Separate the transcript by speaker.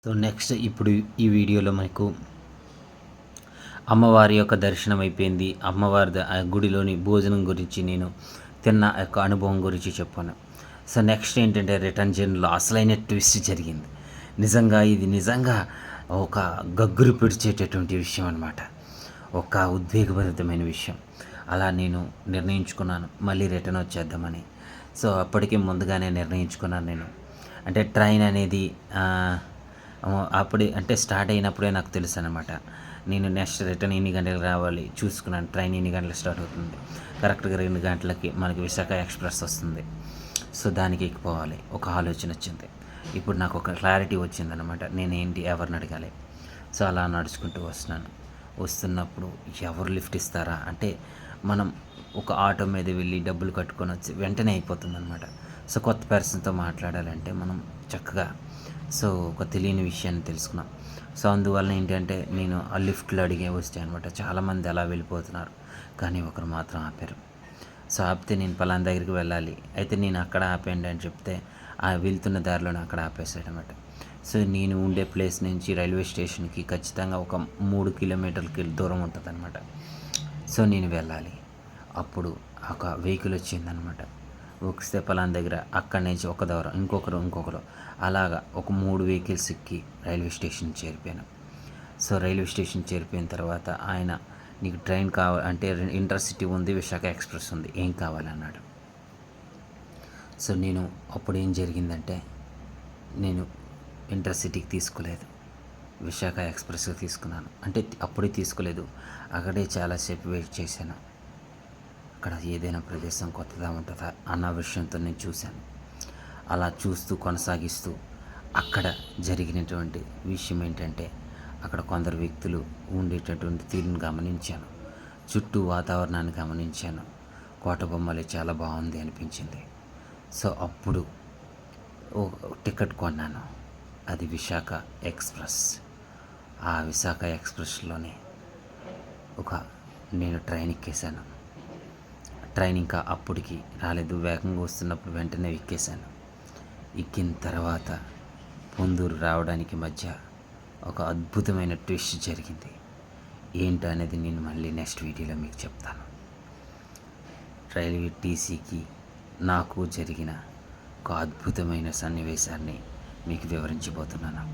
Speaker 1: So next ఇప్పుడు ఈ వీడియోలో మనకు అమ్మవారి యొక్క దర్శనం అయిపోయింది. అమ్మవారి గుడిలోని భోజనం గురించి నేను తిన్న యొక్క అనుభవం గురించి చెప్పాను. సో నెక్స్ట్ ఏంటంటే రిటర్న్ జర్నీలో అసలైన ట్విస్ట్ జరిగింది. ఇది నిజంగా ఒక గగ్గురు పిడిచేటటువంటి విషయం అనమాట. ఒక ఉద్వేగభరితమైన విషయం. అలా నేను నిర్ణయించుకున్నాను మళ్ళీ రిటర్న్ వచ్చేద్దామని. సో అప్పటికే ముందుగానే నిర్ణయించుకున్నాను నేను. అంటే ట్రైన్ అనేది అప్పుడే అంటే స్టార్ట్ అయినప్పుడే నాకు తెలుసు అనమాట. నేను నెక్స్ట్ రిటర్న్ ఎన్ని గంటలకు రావాలి చూసుకున్నాను. ట్రైన్ ఎన్ని గంటలకు స్టార్ట్ అవుతుంది, కరెక్ట్గా 2 గంటలకి మనకి విశాఖ ఎక్స్ప్రెస్ వస్తుంది. సో దానికి ఎక్కిపోవాలి ఒక ఆలోచన వచ్చింది. ఇప్పుడు నాకు ఒక క్లారిటీ వచ్చిందనమాట. నేనేంటి ఎవరిని అడగాలి. సో అలా నడుచుకుంటూ వస్తున్నప్పుడు ఎవరు లిఫ్ట్ ఇస్తారా అంటే మనం ఒక ఆటో మీద వెళ్ళి డబ్బులు కట్టుకొని వచ్చి వెంటనే అయిపోతుందన్నమాట. సో కొత్త పర్సన్తో మాట్లాడాలంటే మనం చక్కగా ఒక తెలియని విషయాన్ని తెలుసుకున్నాం. సో అందువల్ల ఏంటంటే నేను ఆ లిఫ్ట్లో అడిగే వచ్చాను అనమాట. చాలామంది అలా వెళ్ళిపోతున్నారు, కానీ ఒకరు మాత్రం ఆపారు. సో ఆపితే నేను పలానా దగ్గరికి వెళ్ళాలి, అయితే నేను అక్కడ ఆపేయండి అని చెప్తే ఆ వెళ్తున్న దారిలోనే అక్కడ ఆపేసాడనమాట. సో నేను ఉండే ప్లేస్ నుంచి రైల్వే స్టేషన్కి ఖచ్చితంగా ఒక 3 కిలోమీటర్లకి దూరం ఉంటుందన్నమాట. సో నేను వెళ్ళాలి. అప్పుడు ఒక వెహికల్ వచ్చిందనమాట. వస్తే పలానా దగ్గర అక్కడి నుంచి ఒక దూరం ఇంకొకరు అలాగా ఒక 3 వెహికల్స్ ఎక్కి రైల్వే స్టేషన్ చేరిపోయాను. సో రైల్వే స్టేషన్ చేరిపోయిన తర్వాత ఆయన నీకు ట్రైన్ అంటే ఇంటర్సిటీ ఉంది, విశాఖ ఎక్స్ప్రెస్ ఉంది, ఏం కావాలన్నాడు. సో నేను అప్పుడు ఏం జరిగిందంటే నేను ఇంటర్సిటీకి తీసుకోలేదు, విశాఖ ఎక్స్ప్రెస్కి తీసుకున్నాను. అంటే అప్పుడే తీసుకోలేదు, అక్కడే చాలాసేపు వెయిట్ చేశాను. అక్కడ ఏదైనా ప్రదేశం కొత్తగా ఉంటుందా అన్న విషయంతో నేను చూశాను. అలా చూస్తూ కొనసాగిస్తూ అక్కడ జరిగినటువంటి విషయం ఏంటంటే అక్కడ కొందరు వ్యక్తులు ఉండేటటువంటి తీరును గమనించాను. చుట్టూ వాతావరణాన్ని గమనించాను. కోట బొమ్మలు చాలా బాగుంది అనిపించింది. సో అప్పుడు టికెట్ కొన్నాను. అది విశాఖ ఎక్స్ప్రెస్. ఆ విశాఖ ఎక్స్ప్రెస్లోనే నేను ట్రైన్ ఎక్కేశాను. ట్రైన్ ఇంకా అప్పటికి రాలేదు, వేగంగా వస్తున్నప్పుడు వెంటనే ఎక్కేశాను. ఎక్కిన తర్వాత పొందూరు రావడానికి మధ్య ఒక అద్భుతమైన ట్విస్ట్ జరిగింది. ఏంటో అనేది నేను మళ్ళీ నెక్స్ట్ వీడియోలో మీకు చెప్తాను. రైల్వే టీసీకి నాకు జరిగిన ఒక అద్భుతమైన సన్నివేశాన్ని మీకు వివరించబోతున్నాను.